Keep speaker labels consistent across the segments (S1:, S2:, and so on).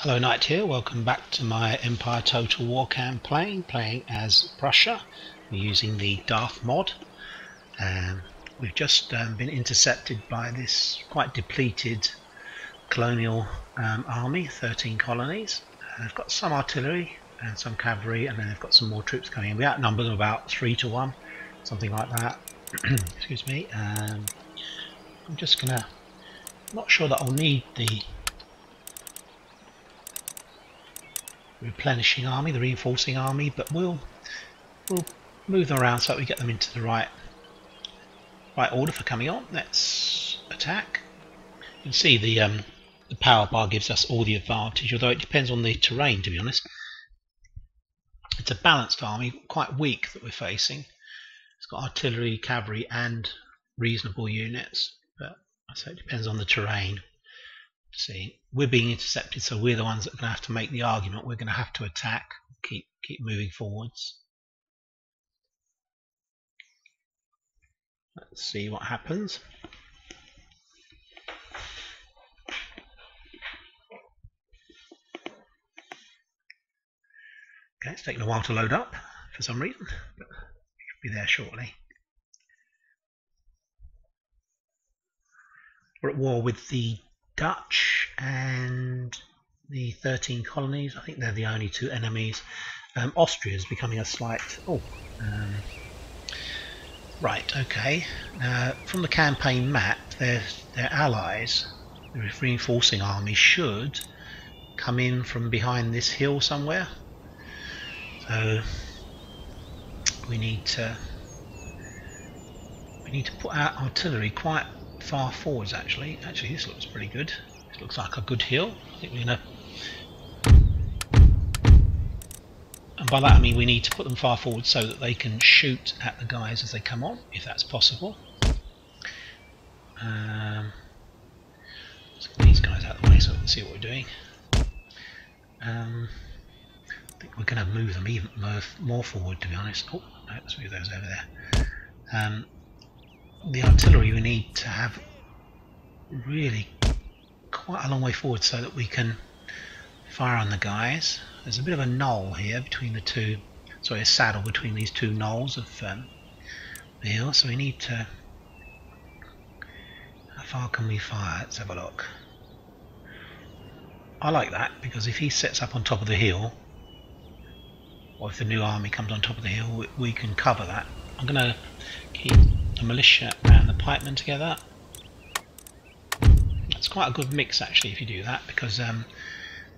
S1: Hello, Knight here. Welcome back to my Empire Total War campaign, playing as Prussia. We're using the Darthmod. We've just been intercepted by this quite depleted colonial army, 13 colonies. They've got some artillery and some cavalry, and then they've got some more troops coming in. We outnumber them about 3 to 1, something like that. Excuse me. I'm just gonna. Not sure that I'll need the replenishing army, the reinforcing army, but we'll move them around so that we get them into the right order for coming on. Let's attack. You can see the power bar gives us all the advantage, although it depends on the terrain, to be honest. It's a balanced army, quite weak, that we're facing. It's got artillery, cavalry and reasonable units, but so it depends on the terrain. See, we're being intercepted, so we're the ones that are going to have to make the argument. We're going to have to attack, keep moving forwards. Let's see what happens. Okay, it's taking a while to load up for some reason, but it should be there shortly. We're at war with the Dutch and the 13 colonies. I think they're the only two enemies. Austria is becoming a slight... right, okay. From the campaign map, their allies, the reinforcing army, should come in from behind this hill somewhere. So we need to put our artillery quite far forwards. Actually this looks pretty good. This looks like a good hill. I think we're gonna, and by that I mean we need to put them far forward so that they can shoot at the guys as they come on, if that's possible. Let's get these guys out of the way so we can see what we're doing. I think we're going to move them even more forward, to be honest. Oh no, let's move those over there. The artillery we need to have really quite a long way forward so that we can fire on the guys. There's a bit of a knoll here between the two, sorry, a saddle between these two knolls of the hill, so we need to... How far can we fire? Let's have a look. I like that, because if he sets up on top of the hill, or if the new army comes on top of the hill, we can cover that. I'm going to keep the militia and the pikemen together. It's quite a good mix actually if you do that, because the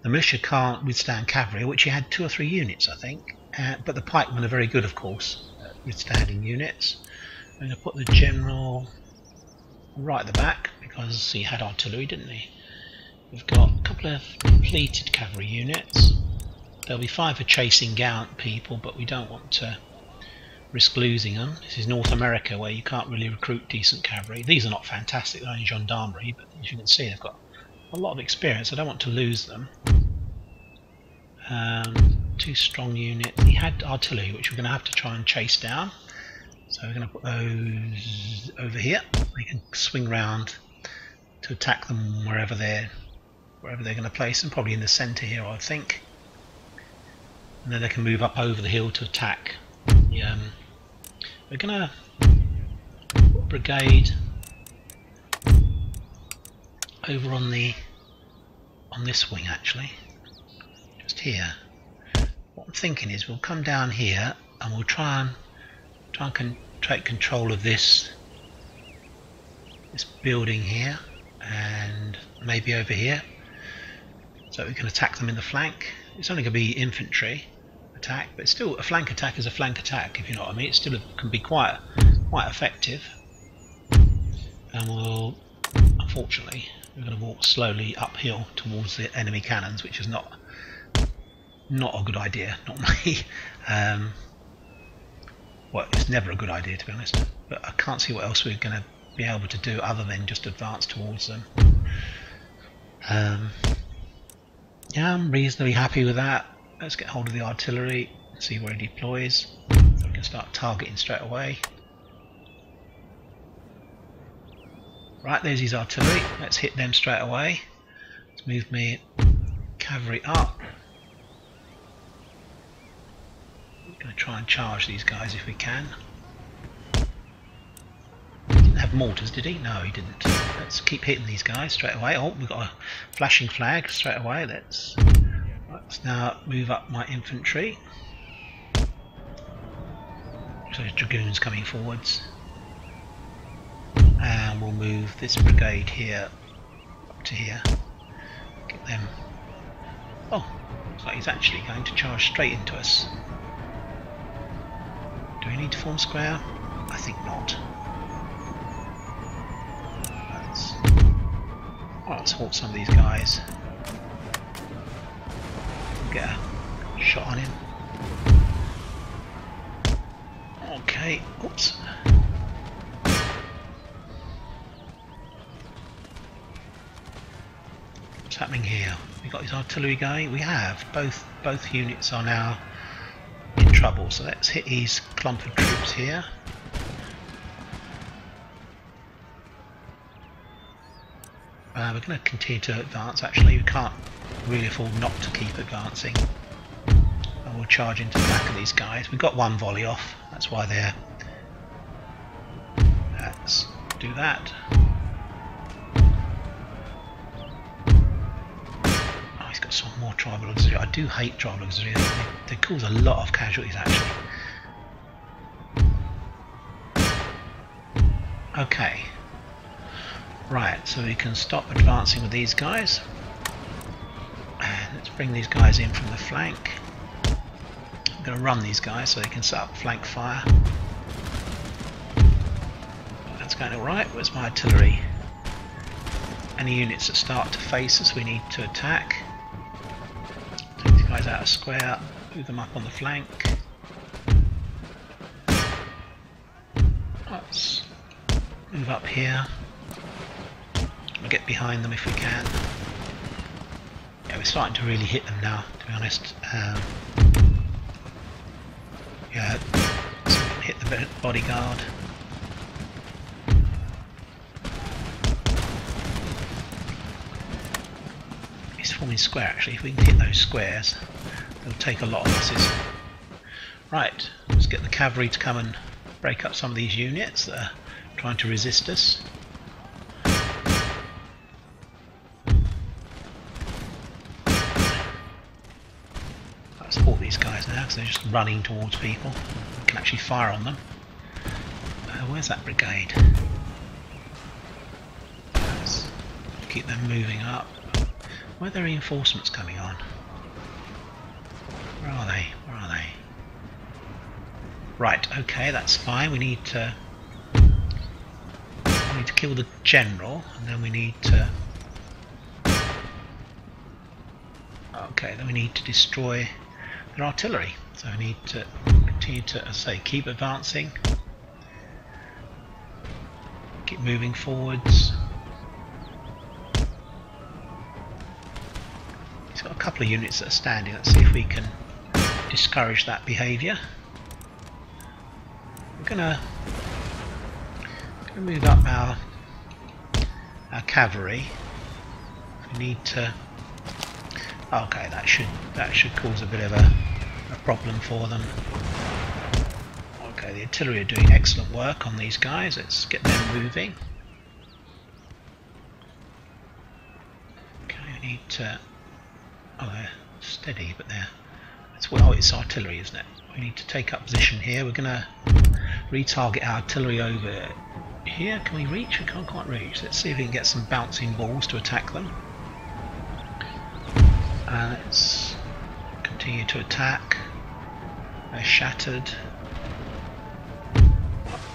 S1: militia can't withstand cavalry, which you had 2 or 3 units I think, but the pikemen are very good, of course, at withstanding units. I'm going to put the general right at the back, because he had artillery, didn't he? We've got a couple of completed cavalry units. They'll be fine for chasing gallant people, but we don't want to risk losing them. This is North America, where you can't really recruit decent cavalry. These are not fantastic, they're only gendarmerie, but as you can see they've got a lot of experience. I don't want to lose them. 2 strong units. He had artillery, which we're going to have to try and chase down. So we're going to put those over here. They can swing round to attack them wherever they're going to place them, probably in the centre here, I think. And then they can move up over the hill to attack. We're going to brigade over on this wing actually, just here. What I'm thinking is we'll come down here and we'll try and take control of this building here, and maybe over here, so we can attack them in the flank. It's only going to be infantry attack, but still a flank attack is a flank attack, if you know what I mean. It still can be quite effective. And we'll, unfortunately, we're going to walk slowly uphill towards the enemy cannons, which is not a good idea, not me. Well, it's never a good idea, to be honest, but I can't see what else we're going to be able to do other than just advance towards them. Yeah, I'm reasonably happy with that. Let's get hold of the artillery and see where it deploys, so we can start targeting straight away. Right, there's his artillery. Let's hit them straight away. Let's move me cavalry up. We're going to try and charge these guys if we can. Didn't have mortars, did he? No, he didn't. Let's keep hitting these guys straight away. Oh, we've got a flashing flag straight away. Let's now move up my infantry. So dragoons coming forwards. And we'll move this brigade here up to here. Get them. Oh, looks like he's actually going to charge straight into us. Do we need to form square? I think not. Let's halt some of these guys. Get a shot on him. Okay, oops. What's happening here? We got his artillery going. We have both units are now in trouble. So let's hit his clump of troops here. We're going to continue to advance. Actually, we can't really afford not to keep advancing. We'll charge into the back of these guys. We've got one volley off. That's why they're. Let's do that. Oh, he's got some more tribal auxiliary. I do hate tribal auxiliary. They cause a lot of casualties, actually. Okay. Right, so we can stop advancing with these guys. And let's bring these guys in from the flank. I'm going to run these guys so they can set up flank fire. That's going alright. Where's my artillery? Any units that start to face us we need to attack. Take these guys out of square, move them up on the flank. Let's move up here. We'll get behind them if we can. Yeah, we're starting to really hit them now, to be honest. Yeah, so we can hit the bodyguard. It's forming square actually. If we can hit those squares, they'll take a lot of losses. Right, let's get the cavalry to come and break up some of these units that are trying to resist us. Support these guys now because they're just running towards people. We can actually fire on them. Where's that brigade? Let's keep them moving up. Where are the reinforcements coming on? Where are they? Where are they? Right, okay, that's fine. We need to kill the general, and then we need to. Okay, then we need to destroy their artillery. So we need to continue to, as I say, keep advancing, keep moving forwards. He's got a couple of units that are standing. Let's see if we can discourage that behaviour. We're gonna move up our cavalry. We need to. Okay, that should cause a bit of a problem for them. Okay, the artillery are doing excellent work on these guys. Let's get them moving. Okay, I need to. Oh, they're steady, but they're. Oh, it's artillery, isn't it? We need to take up position here. We're going to retarget our artillery over here. Can we reach? We can't quite reach. Let's see if we can get some bouncing balls to attack them. Let's continue to attack. They're shattered.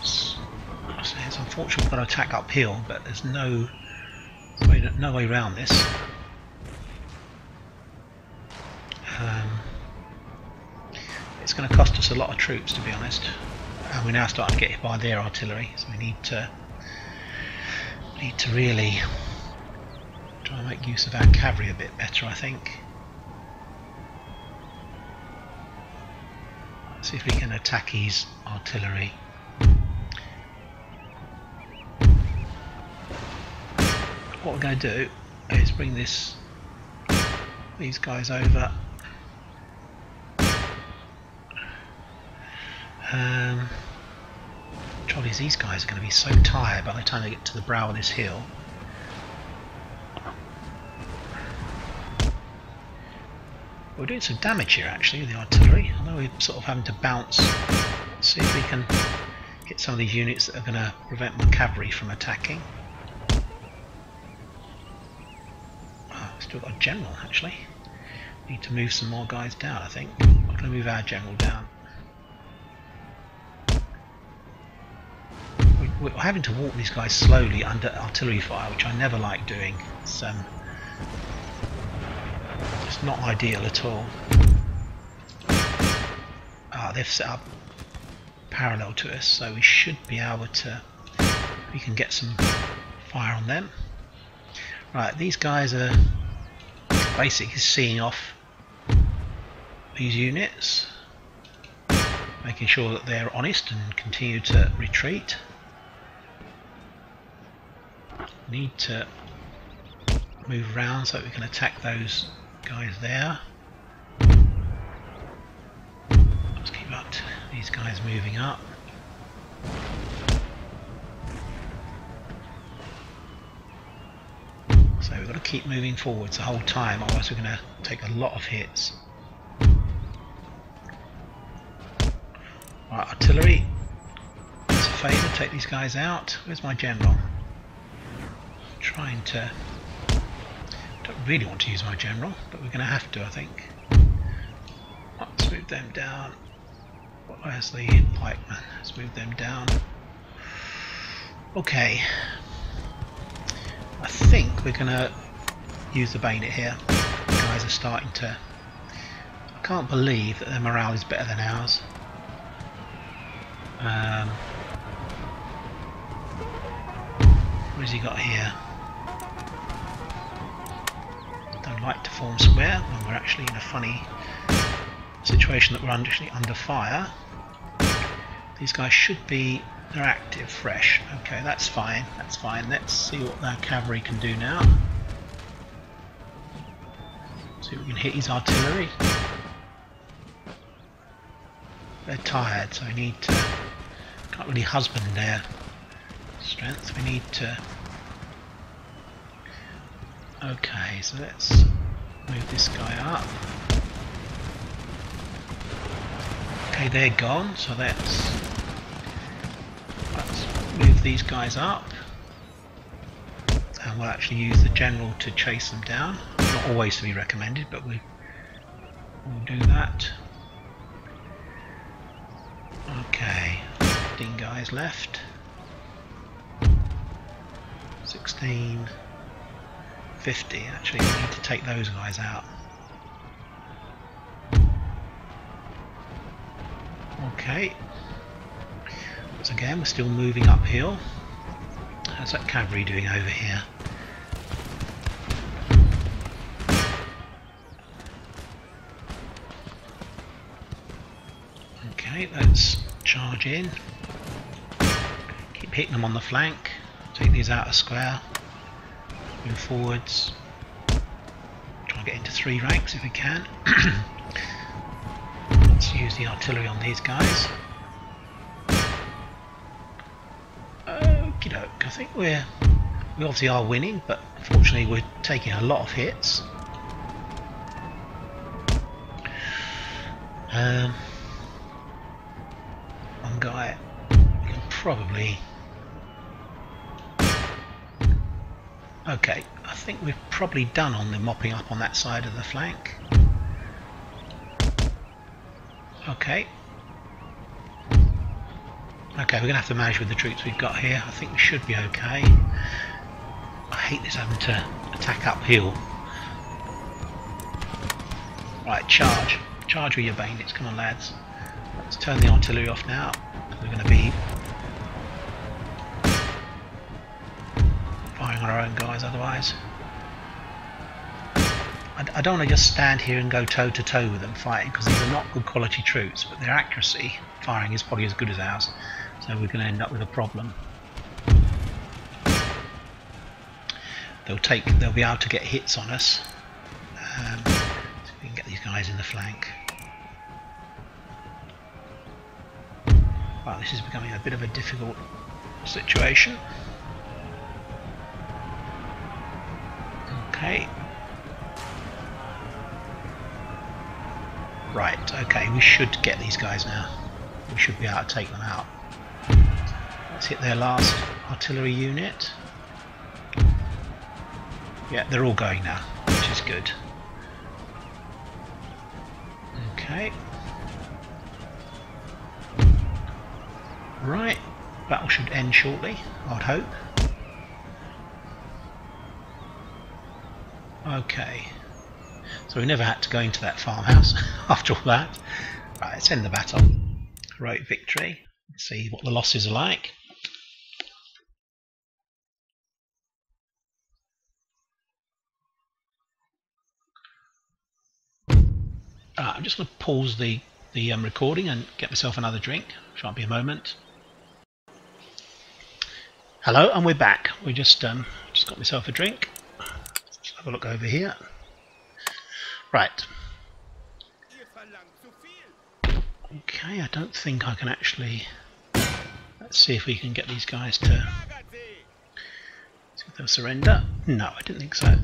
S1: It's unfortunate we've got to attack uphill, but there's no way around this. It's going to cost us a lot of troops, to be honest. And we're now starting to get hit by their artillery, so we need to really try and make use of our cavalry a bit better, I think. Let's see if we can attack his artillery. What we're going to do is bring this these guys over. Trouble is, these guys are going to be so tired by the time they get to the brow of this hill. We're doing some damage here actually with the artillery, although we're sort of having to bounce. Let's see if we can hit some of these units that are going to prevent my cavalry from attacking. Oh, still got a general actually. Need to move some more guys down, I think. I'm going to move our general down. We're having to walk these guys slowly under artillery fire, which I never like doing. It's not ideal at all. They've set up parallel to us, so we should be able to, we can get some fire on them. Right, these guys are basically seeing off these units, making sure that they're honest and continue to retreat. Need to move around so that we can attack those guys there. Let's keep up to these guys moving up. So we've got to keep moving forwards the whole time, otherwise we're going to take a lot of hits. Right, artillery, as a favour, take these guys out. Where's my general? Trying to, don't really want to use my general, but we're going to have to, I think. Let's move them down. Where's the pikeman? Let's move them down. Okay, I think we're going to use the bayonet here. The guys are starting to, I can't believe that their morale is better than ours. What has he got here? Don't like to form square when we're actually in a funny situation that we're actually under fire. These guys should be, they're active, fresh. Okay, that's fine, that's fine. Let's see what our cavalry can do now. See if we can hit his artillery. They're tired, so we need to, can't really husband their strength. We need to, okay, so let's move this guy up. Okay, they're gone, so let's move these guys up, and we'll actually use the general to chase them down. Not always to be recommended, but we'll do that. Okay, 15 guys left. 16, 50. Actually, we need to take those guys out. Okay. Once again, we're still moving uphill. How's that cavalry doing over here? Okay, let's charge in. Keep hitting them on the flank. Take these out of square. Move forwards. Try and get into 3 ranks if we can. Let's use the artillery on these guys. Okie doke. I think we obviously are winning, but unfortunately we're taking a lot of hits. One guy can probably. Okay, I think we've probably done on the mopping up on that side of the flank. Okay. Okay, we're going to have to manage with the troops we've got here. I think we should be okay. I hate this having to attack uphill. Right, charge. Charge with your bayonets. Come on, lads. Let's turn the artillery off now. We're going to be firing on our own guys otherwise. I don't want to just stand here and go toe to toe with them fighting, because these are not good quality troops, but their accuracy firing is probably as good as ours, so we're going to end up with a problem. They'll be able to get hits on us. guys in the flank. Wow, this is becoming a bit of a difficult situation. Okay. Right, okay, we should get these guys now. We should be able to take them out. Let's hit their last artillery unit. Yeah, they're all going now, which is good. Okay. Right, battle should end shortly, I'd hope. Okay. So we never had to go into that farmhouse after all that. Right, let's end the battle. Heroic victory. Let's see what the losses are like. I'm just going to pause the recording and get myself another drink. Shan't be a moment. Hello, and we're back. We just got myself a drink. Let's have a look over here. Right. Okay, I don't think I can actually. Let's see if we can get these guys to. See if they'll surrender. No, I didn't think so.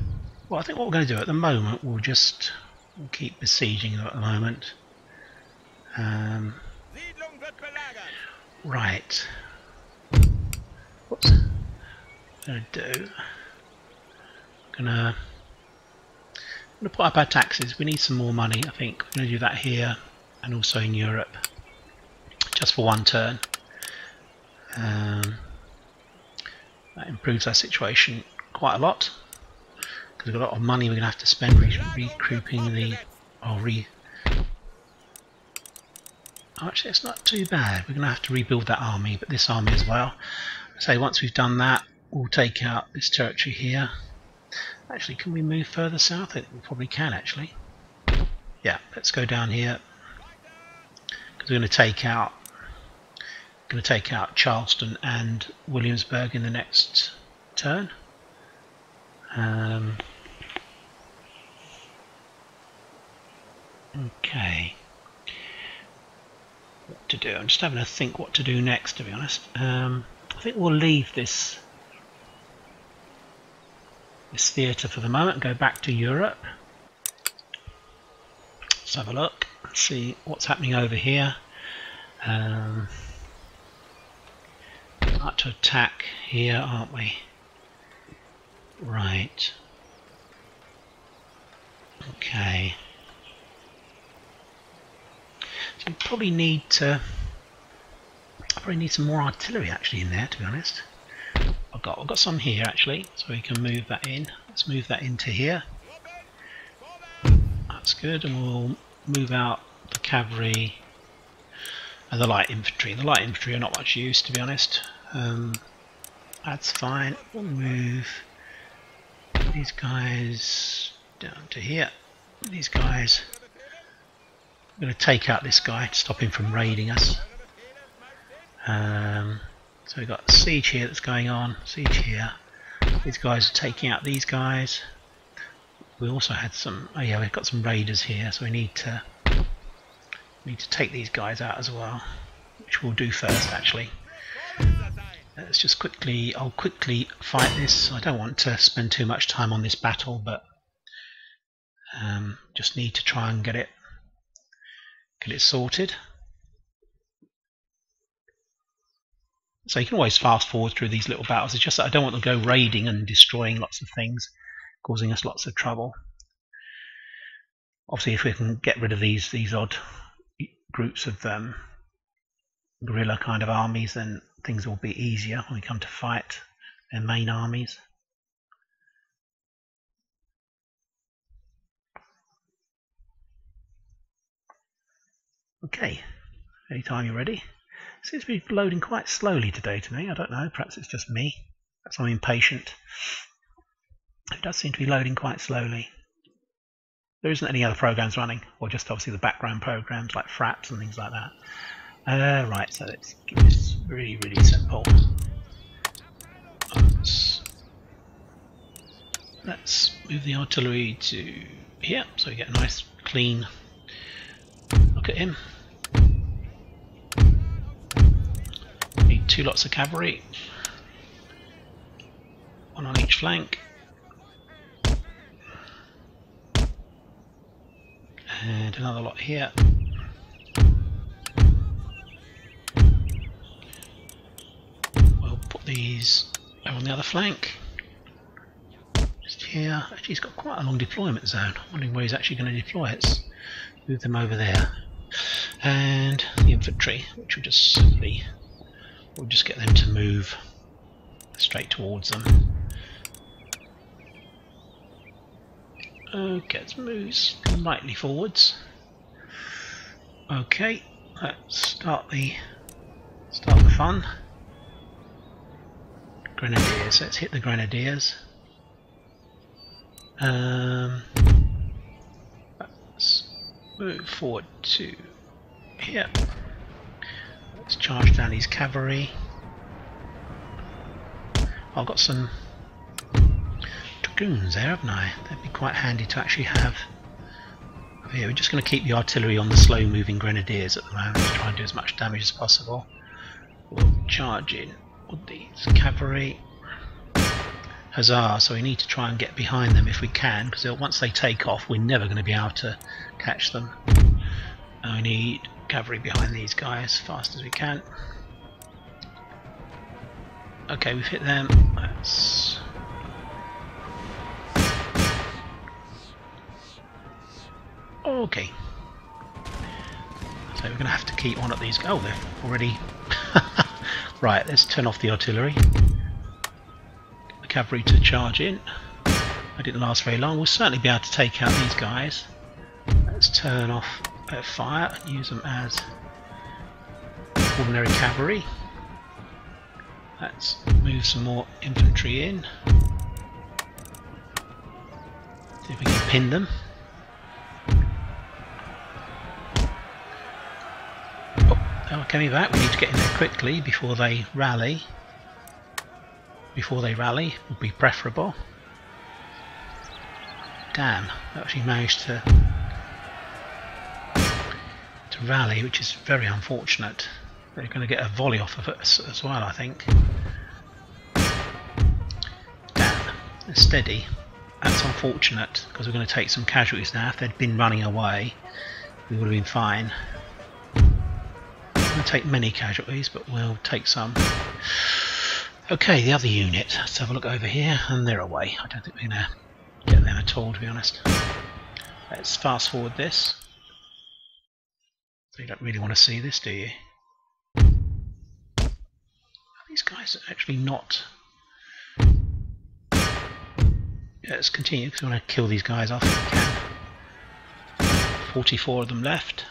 S1: Well, I think what we're going to do at the moment, we'll keep besieging them at the moment. Right. What's I'm going to do? I'm going to put up our taxes. We need some more money, I think. We're going to do that here and also in Europe. Just for one turn. That improves our situation quite a lot. Because we've got a lot of money we're going to have to spend regrouping the... Actually, it's not too bad. We're going to have to rebuild that army, but this army as well. So once we've done that, we'll take out this territory here. Actually, can we move further south? I think we probably can, actually. Yeah, let's go down here. Because we're going to take out Charleston and Williamsburg in the next turn. Okay. What to do? I'm just having a think what to do next, to be honest. I think we'll leave this theatre for the moment and go back to Europe. Let's have a look and see what's happening over here. About to attack here, aren't we? Right. Okay. So we probably need to. I probably need some more artillery actually in there, to be honest. I've got some here actually, so we can move that in. Let's move that into here. That's good, and we'll move out the cavalry and the light infantry. The light infantry are not much use, to be honest. That's fine. We'll move these guys down to here. These guys. I'm going to take out this guy to stop him from raiding us. So we've got a siege here that's going on. Siege here. These guys are taking out these guys. We also had some. Oh yeah, we've got some raiders here, so we need to take these guys out as well, which we'll do first actually. Let's just quickly. I'll quickly fight this. I don't want to spend too much time on this battle, but just need to try and get it sorted. So you can always fast forward through these little battles. It's just that I don't want to go raiding and destroying lots of things, causing us lots of trouble. Obviously, if we can get rid of these odd groups of guerrilla kind of armies, then things will be easier when we come to fight their main armies. Okay, anytime you're ready. Seems to be loading quite slowly today to me. I don't know, perhaps it's just me. Perhaps I'm impatient. It does seem to be loading quite slowly. There isn't any other programs running, or just obviously the background programs like fraps and things like that. Right, so let's keep this really, really simple. Let's move the artillery to here, so we get a nice clean look at him. Need 2 lots of cavalry, 1 on each flank, and another lot here. We'll put these on the other flank. Just here. Actually, he's got quite a long deployment zone. I'm wondering where he's actually going to deploy it. Let's move them over there. And the infantry, which will just simply, we'll just get them to move straight towards them. Okay, let's move slightly forwards. Okay, let's start the fun. Grenadiers. Let's hit the grenadiers. Let's move forward to here. Let's charge down these cavalry. I've got some dragoons there, haven't I? That'd be quite handy to actually have. Here, we're just going to keep the artillery on the slow moving grenadiers at the moment to try and do as much damage as possible. We'll charge in with these cavalry. Huzzah, so we need to try and get behind them if we can, because once they take off we're never going to be able to catch them. I need cavalry behind these guys as fast as we can. Okay, we've hit them. Let's okay. So we're going to have to keep on at these. Oh, they're already right. Let's turn off the artillery. Get the cavalry to charge in. That didn't last very long. We'll certainly be able to take out these guys. Let's turn off fire and use them as ordinary cavalry. Let's move some more infantry in. See if we can pin them. Oh, coming back. We need to get in there quickly before they rally. Before they rally would be preferable. Damn, they actually managed to rally, which is very unfortunate. They're going to get a volley off of it as well, I think. Damn, they're steady. That's unfortunate because we're going to take some casualties now. If they'd been running away, we would have been fine. We'll take many casualties, but we'll take some. Okay, the other unit. Let's have a look over here, and they're away. I don't think we're going to get them at all, to be honest. Let's fast forward this. So you don't really want to see this, do you? These guys are actually not. Yeah, let's continue because we want to kill these guys off if we can. 44 of them left.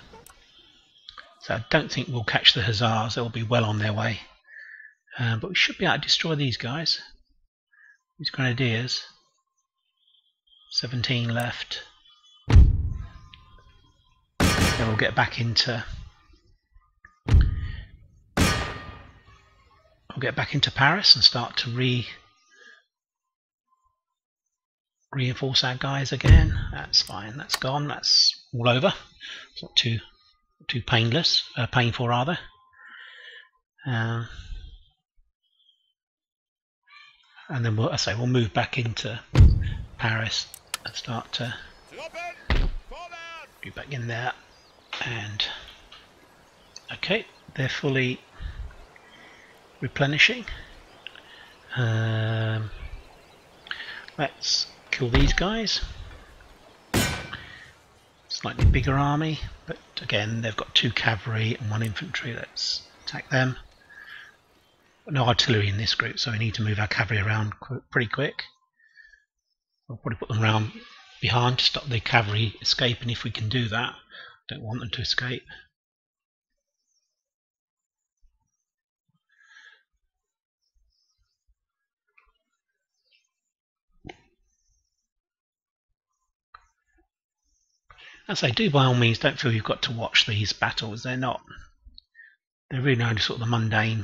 S1: So I don't think we'll catch the hussars, they'll be well on their way. But we should be able to destroy these guys. These grenadiers. 17 left. Then we'll get back into Paris and start to reinforce our guys again. That's fine, that's gone, that's all over. It's not too painful rather. And then we'll move back into Paris and start to be back in there. And okay, they're fully replenishing. Let's kill these guys. Slightly bigger army, but again they've got 2 cavalry and 1 infantry. Let's attack them. No artillery in this group, so we need to move our cavalry around pretty quick. We'll probably put them around behind to stop the cavalry escaping if we can do that. Don't want them to escape. As I do, by all means, don't feel you've got to watch these battles. They're really only sort of the mundane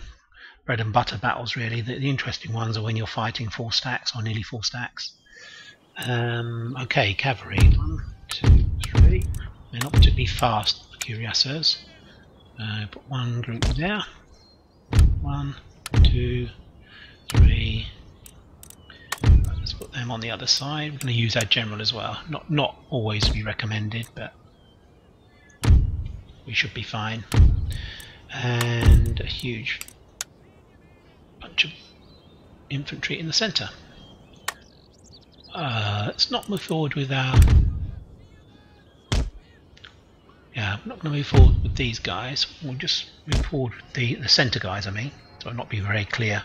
S1: bread and butter battles, really. The interesting ones are when you're fighting 4 stacks or nearly 4 stacks. Okay, cavalry. 1, 2, 3. particularly fast cuirassiers. Put one group there. 1, 2, 3. Let's put them on the other side. We're going to use our general as well. Not always be recommended, but we should be fine. And a huge bunch of infantry in the centre. Let's not move forward with our... Yeah, I'm not going to move forward with these guys. We'll just move forward with the centre guys, I mean. So I'll not be very clear.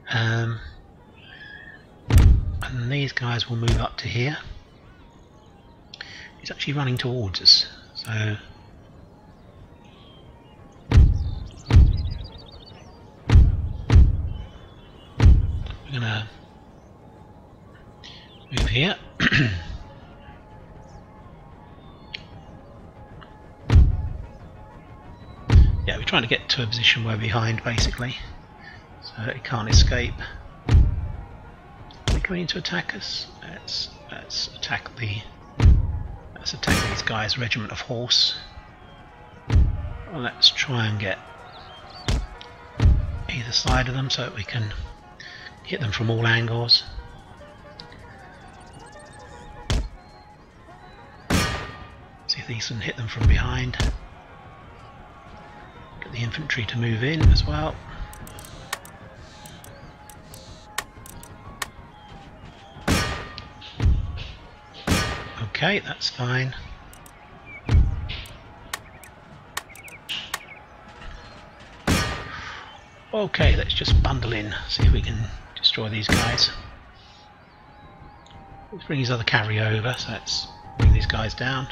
S1: And these guys will move up to here. He's actually running towards us. So... we're going to move here. Yeah, we're trying to get to a position where we're behind, basically, so that he can't escape. Are they going to attack us? Let's attack these guys. Regiment of horse. Well, let's try and get either side of them so that we can hit them from all angles. See if these can hit them from behind. Get the infantry to move in as well. Okay, that's fine. Okay, let's just bundle in, see if we can destroy these guys. Let's bring his other cavalry over, so let's bring these guys down.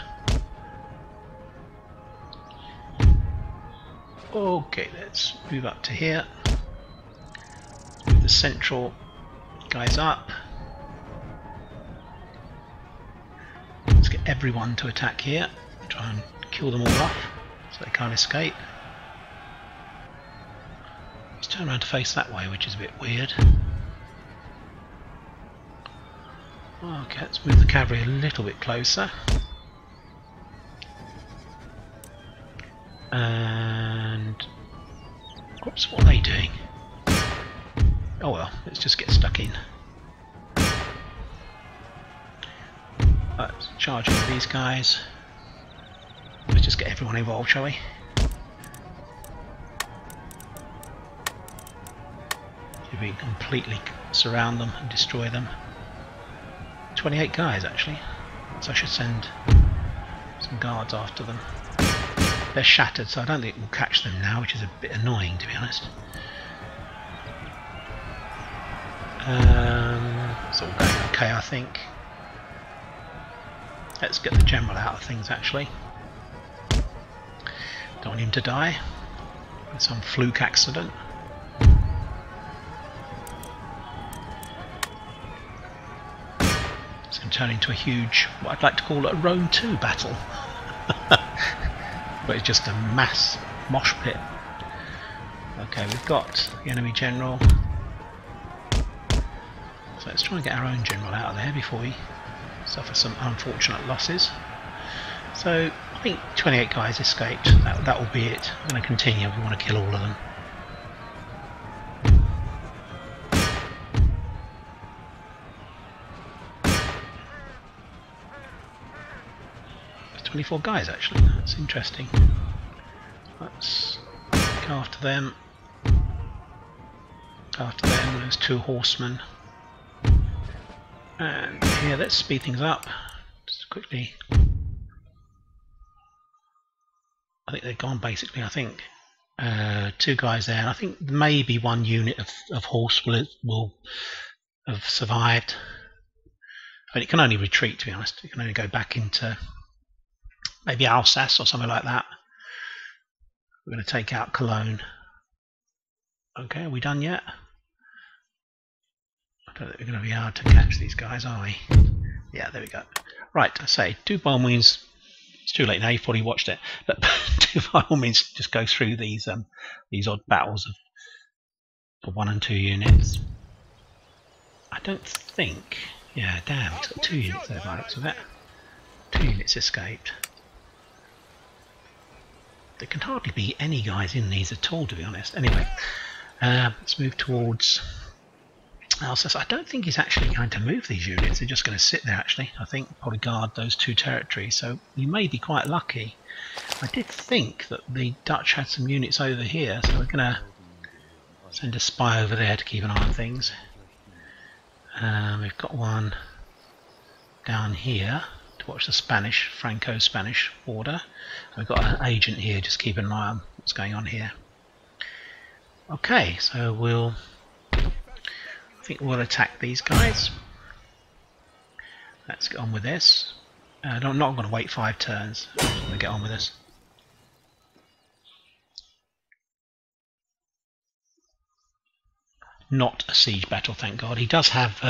S1: Okay, let's move up to here. Move the central guys up. Let's get everyone to attack here. Try and kill them all off so they can't escape. Let's turn around to face that way, which is a bit weird. Okay, let's move the cavalry a little bit closer. And... oops, what are they doing? Oh well, let's just get stuck in. Let's charge into these guys. Let's just get everyone involved, shall we? See if we can completely surround them and destroy them. 28 guys actually, so I should send some guards after them. They're shattered, so I don't think we'll catch them now, which is a bit annoying, to be honest. It's all going okay, I think. Let's get the general out of things, actually. Don't want him to die with some fluke accident. It's going to turn into a huge, what I'd like to call a Rome 2 battle. But it's just a mass mosh pit. Okay, we've got the enemy general. So let's try and get our own general out of there before we suffer some unfortunate losses. So I think 28 guys escaped. That will be it. We're going to continue. We want to kill all of them. 24 guys actually, that's interesting. Let's go after them. After them, there's 2 horsemen. And here, let's speed things up. Just quickly. I think they've gone basically, I think. 2 guys there, and I think maybe 1 unit of horse will have survived. But it can only retreat, to be honest. It can only go back into maybe Alsace or something like that. We're going to take out Cologne. Okay, are we done yet? I don't think we're going to be able to catch these guys, are we? Yeah, there we go. Right, I say, do by all means, it's too late now, you've probably watched it, but do by all means just go through these odd battles of 1 and 2 units. I don't think, yeah, damn, it's got 2 units there by the looks of it. 2 units escaped. There can hardly be any guys in these at all, to be honest. Anyway, let's move towards Alsace. I don't think he's actually going to move these units. They're just going to sit there, actually. I think probably guard those two territories. So you may be quite lucky. I did think that the Dutch had some units over here, so we're going to send a spy over there to keep an eye on things. We've got one down here to watch the Franco-Spanish border. We've got an agent here just keeping an eye on what's going on here. Okay, so I think we'll attack these guys. Let's get on with this. I'm not going to wait 5 turns. I'm just going to get on with this. Not a siege battle, thank God. He does have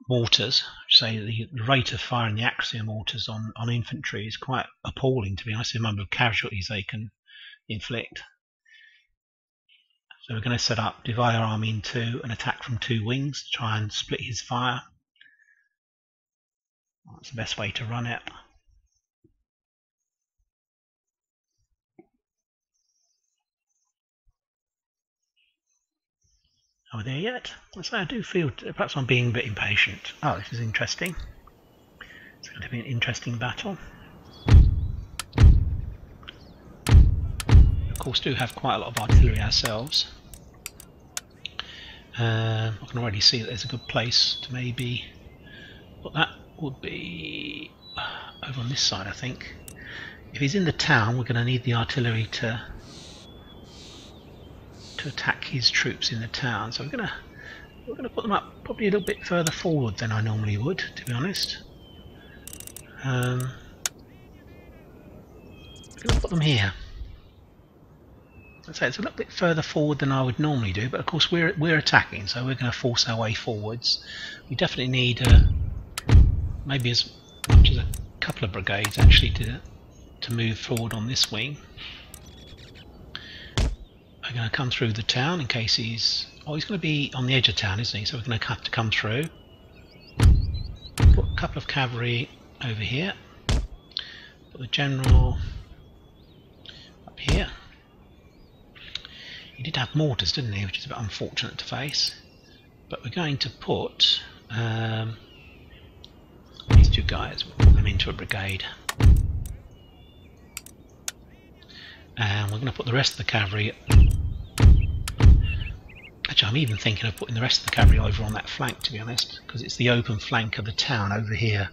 S1: mortars. Say the rate of fire and the accuracy of mortars on infantry is quite appalling, to be honest, the number of casualties they can inflict. So we're going to set up, divide our army into an attack from 2 wings to try and split his fire. That's the best way to run it. Are we there yet? I do feel perhaps I'm being a bit impatient. Oh, this is interesting. It's going to be an interesting battle. Of course, do have quite a lot of artillery ourselves. I can already see that there's a good place to maybe. But that would be over on this side, I think. If he's in the town, we're going to need the artillery to attack his troops in the town. So we're going to put them up probably a little bit further forward than I normally would, to be honest. We're going to put them here. I'd say it's a little bit further forward than I would normally do, but of course we're attacking, so we're going to force our way forwards. We definitely need maybe as much as a couple of brigades actually to move forward on this wing. We're going to come through the town in case he's going to be on the edge of town, isn't he? So we're going to have to come through. Put a couple of cavalry over here. Put the general up here. He did have mortars, didn't he? Which is a bit unfortunate to face. But we're going to put these 2 guys. We'll put them into a brigade. And we're going to put the rest of the cavalry. Actually, I'm even thinking of putting the rest of the cavalry over on that flank, to be honest, because it's the open flank of the town over here.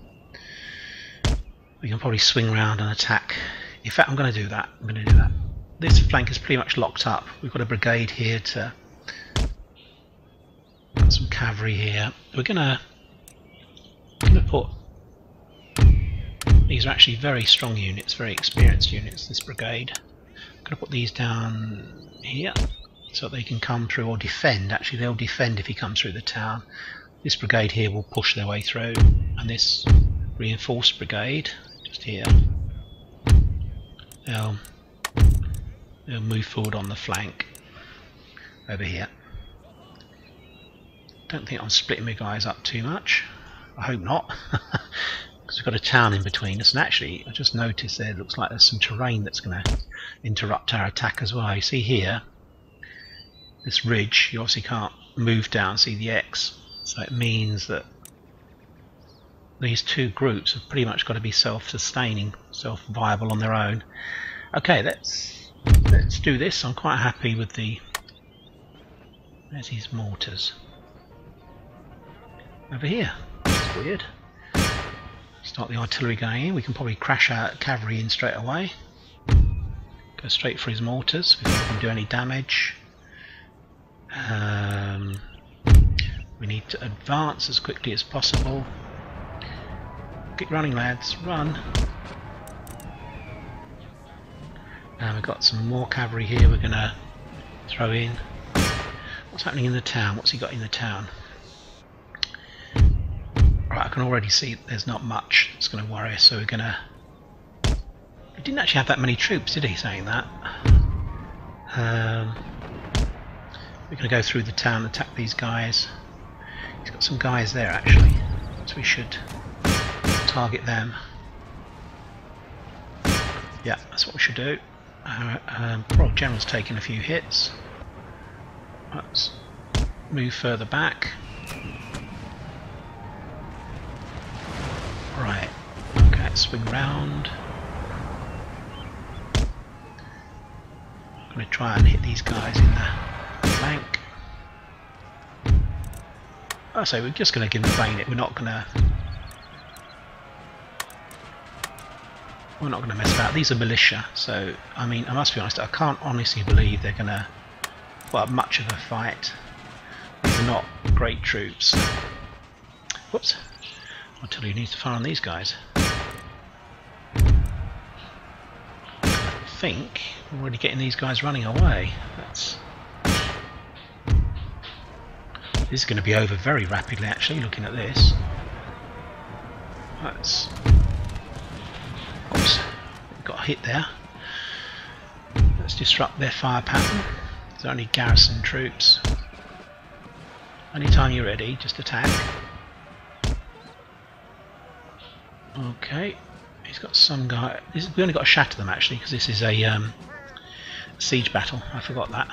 S1: We can probably swing around and attack. In fact, I'm going to do that. This flank is pretty much locked up. We've got a brigade here to put some cavalry here. We're going to put. These are actually very strong units, very experienced units. This brigade. I'm going to put these down here, so they can come through or defend. Actually, they'll defend if he comes through the town. This brigade here will push their way through, and this reinforced brigade just here, they'll move forward on the flank over here. Don't think I'm splitting my guys up too much. I hope not, because we've got a town in between us. And actually, I just noticed there looks like there's some terrain that's going to interrupt our attack as well. You see here, this ridge, you obviously can't move down, see the X, so it means that these 2 groups have pretty much got to be self-sustaining, self-viable on their own. Okay, let's do this. I'm quite happy with the. There's these mortars over here. That's weird. Start the artillery going in. We can probably crash our cavalry in straight away. Go straight for his mortars before we can do any damage. We need to advance as quickly as possible. Keep running, lads, run. And we've got some more cavalry here we're going to throw in. What's happening in the town? What's he got in the town? Right, I can already see there's not much that's going to worry us, so we're going to. He didn't actually have that many troops, did he, saying that? We're going to go through the town and attack these guys. He's got some guys there actually, so we should target them. Yeah, that's what we should do. Poor old general's taken a few hits. Let's move further back. Right, okay, let's swing round. I'm going to try and hit these guys in the flank. I say we're just going to give them a bayonet. We're not going to mess about. These are militia, so I mean, I must be honest, I can't honestly believe they're going to put up much of a fight. These are not great troops. Whoops. Artillery needs to fire on these guys. I think we're already getting these guys running away. This is going to be over very rapidly, actually, looking at this. Oops, got a hit there. Let's disrupt their fire pattern. There's only garrison troops. Anytime you're ready, just attack. Okay, he's got some guy. We only got to shatter them actually, because this is a siege battle. I forgot that.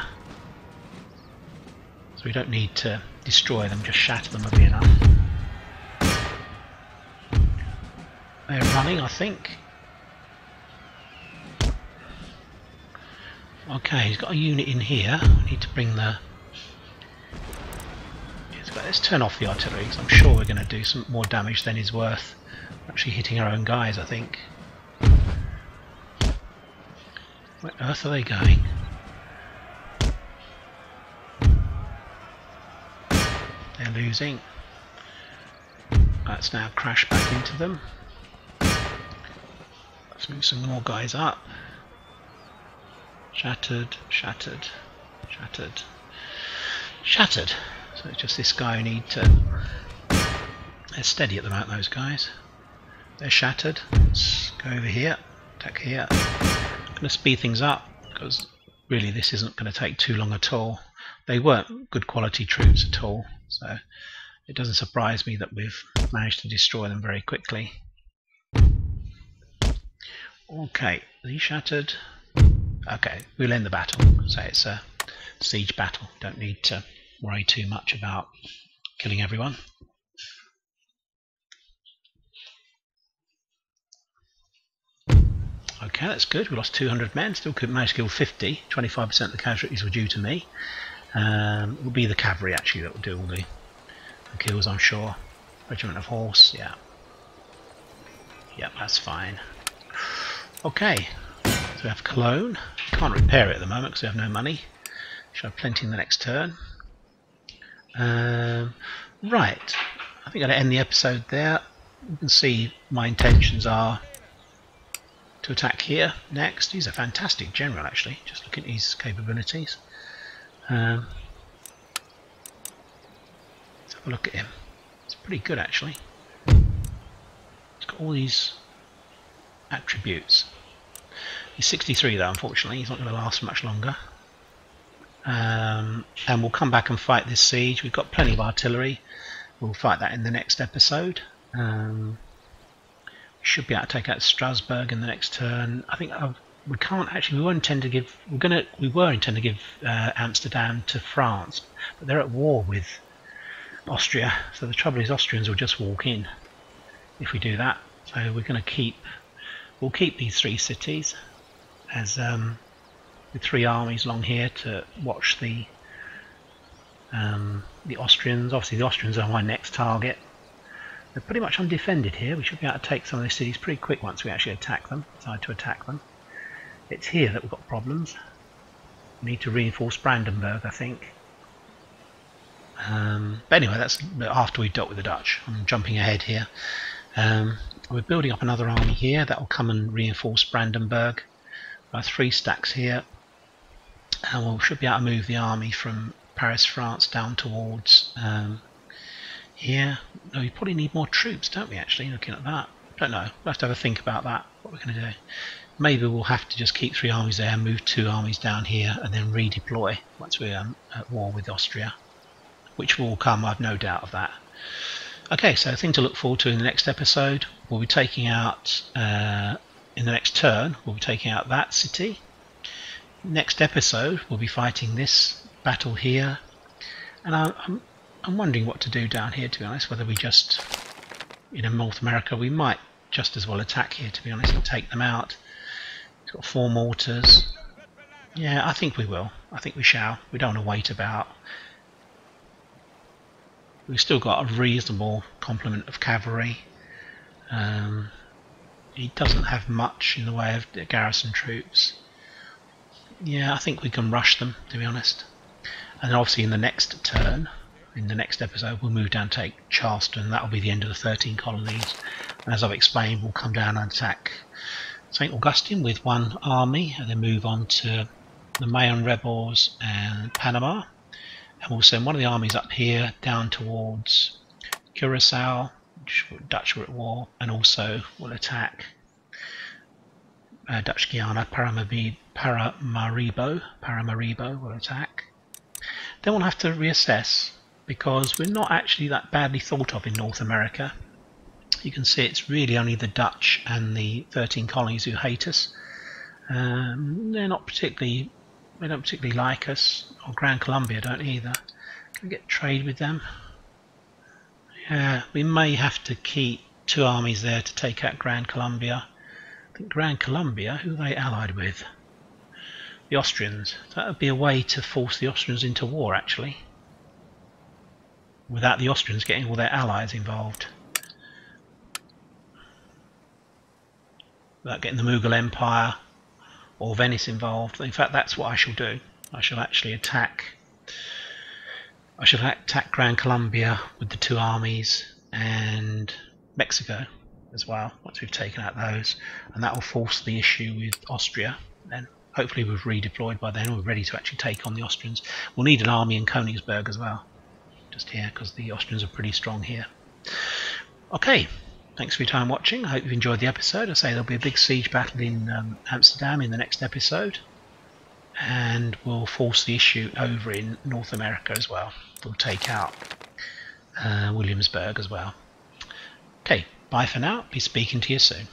S1: So we don't need to destroy them, just shatter them would be enough. They're running, I think. Okay, he's got a unit in here. We need to bring the... Let's turn off the artillery, because I'm sure we're going to do some more damage than is worth actually hitting our own guys, I think. Where on earth are they going? They're losing. Let's now crash back into them. Let's move some more guys up. Shattered, shattered, shattered, shattered. So it's just this guy who need to... They're steady at the moment, those guys. They're shattered. Let's go over here, attack here. I'm going to speed things up, because really this isn't going to take too long at all. They weren't good quality troops at all, so it doesn't surprise me that we've managed to destroy them very quickly. Okay, these shattered. Okay, we'll end the battle. So it's a siege battle. Don't need to worry too much about killing everyone. Okay, that's good. We lost 200 men. Still couldn't manage to kill 50. 25% of the casualties were due to me. It will be the cavalry actually that will do all the kills, I'm sure. Regiment of horse, yeah. Yep, that's fine. Okay, so we have Cologne. Can't repair it at the moment because we have no money. Should have plenty in the next turn. Right, I think I'm going to end the episode there. You can see my intentions are to attack here next. He's a fantastic general actually, just looking at his capabilities. Let's have a look at him. It's pretty good actually. He's got all these attributes. He's 63 though, unfortunately. He's not going to last much longer. And we'll come back and fight this siege. We've got plenty of artillery. We'll fight that in the next episode. We should be able to take out Strasbourg in the next turn. I think we can't actually. We were intend to give. We were intend to give Amsterdam to France, but they're at war with Austria. So the trouble is, Austrians will just walk in if we do that. So we're going to keep. We'll keep these three cities as with three armies along here to watch the Austrians. Obviously, the Austrians are my next target. They're pretty much undefended here. We should be able to take some of these cities pretty quick once we actually attack them. Decide to attack them. It's here that we've got problems. We need to reinforce Brandenburg, I think. But anyway, that's after we've dealt with the Dutch. I'm jumping ahead here. We're building up another army here that will come and reinforce Brandenburg. There are 3 stacks here, and we should be able to move the army from Paris, France, down towards here. No, we probably need more troops, don't we? Actually, looking at that, don't know. We'll have to have a think about that. What we're going to do? Maybe we'll have to just keep 3 armies there, move 2 armies down here, and then redeploy once we're at war with Austria, which will come. I've no doubt of that. Okay, so a thing to look forward to in the next episode. We'll be taking out, in the next turn, we'll be taking out that city. next episode we'll be fighting this battle here, and I'm wondering what to do down here, to be honest. Whether we just, in North America, we might just as well attack here, to be honest, and take them out. It's got 4 mortars. Yeah, I think we will. I think we shall. We don't want to wait about. We've still got a reasonable complement of cavalry. He doesn't have much in the way of garrison troops. Yeah, I think we can rush them, to be honest. And then obviously in the next turn, in the next episode, we'll move down to take Charleston. That'll be the end of the 13 colonies. And as I've explained, we'll come down and attack St. Augustine with 1 army, and then move on to the Mayan rebels and Panama. And we'll send one of the armies up here down towards Curacao, which Dutch were at war, and also we'll attack Dutch Guiana, Paramaribo will attack. Then we'll have to reassess, because we're not actually that badly thought of in North America. You can see it's really only the Dutch and the 13 colonies who hate us. They don't particularly like us, or Grand Columbia don't either. Can we get trade with them? Yeah, we may have to keep 2 armies there to take out Grand Columbia. I think Grand Columbia, who are they allied with? The Austrians. That would be a way to force the Austrians into war, actually, without the Austrians getting all their allies involved. Without getting the Mughal Empire or Venice involved. In fact, that's what I shall do. I shall actually attack Grand Columbia with the 2 armies, and Mexico as well, once we've taken out those, and that will force the issue with Austria. Then hopefully we've redeployed by then, we're ready to actually take on the Austrians. We'll need an army in Königsberg as well, just here, because the Austrians are pretty strong here. Okay, thanks for your time watching. I hope you've enjoyed the episode. I say there'll be a big siege battle in Amsterdam in the next episode, and we'll force the issue over in North America as well. We'll take out Williamsburg as well. Okay, bye for now. Be speaking to you soon.